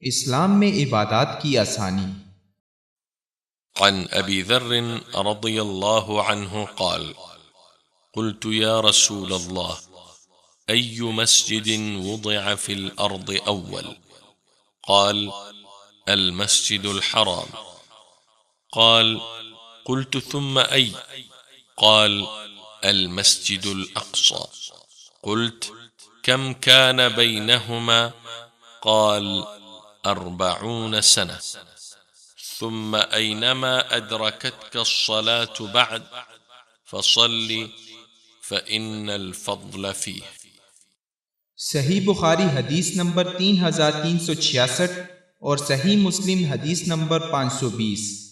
اسلام میں عبادات کی آسانی۔ عن أبي ذر رضي الله عنه قال قلت يا رسول الله أي مسجد وضع في الأرض أول؟ قال المسجد الحرام. قال قلت ثم أي؟ قال المسجد الأقصى. قلت كم كان بينهما؟ قال 40 سنة. ثم أينما أدركتك الصلاة بعد فصل فإن الفضل فيه. صحیح بخاری حدیث نمبر 3366 اور صحیح مسلم حدیث نمبر 520۔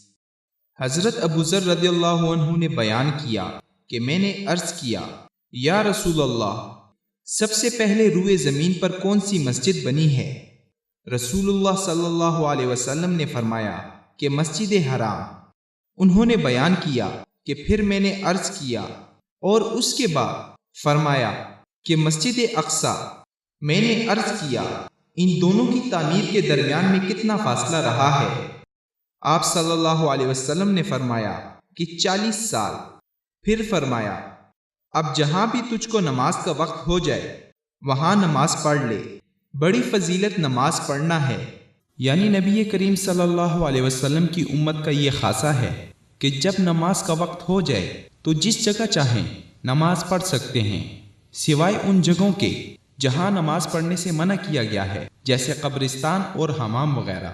حضرت ابو ذر رضی اللہ عنہ نے بیان کیا کہ میں نے عرض کیا یا رسول اللہ، سب سے پہلے روئے زمین پر کون سی مسجد بنی ہے؟ رسول اللہ صلی اللہ علیہ وسلم نے فرمایا کہ مسجد حرام۔ انہوں نے بیان کیا کہ پھر میں نے عرض کیا اور اس کے بعد فرمایا کہ مسجد اقصیٰ۔ میں نے عرض کیا ان دونوں کی تعمیر کے درمیان میں کتنا فاصلہ رہا ہے؟ آپ صلی اللہ علیہ وسلم نے فرمایا کہ 40 سال۔ پھر فرمایا اب جہاں بھی تجھ کو نماز کا وقت ہو جائے وہاں نماز پڑھ لے، بڑی فضیلت نماز پڑھنا ہے۔ یعنی نبی کریم صلی اللہ علیہ وسلم کی امت کا یہ خاصہ ہے کہ جب نماز کا وقت ہو جائے تو جس جگہ چاہیں نماز پڑھ سکتے ہیں، سوائے ان جگہوں کے جہاں نماز پڑھنے سے منع کیا گیا ہے، جیسے قبرستان اور حمام وغیرہ۔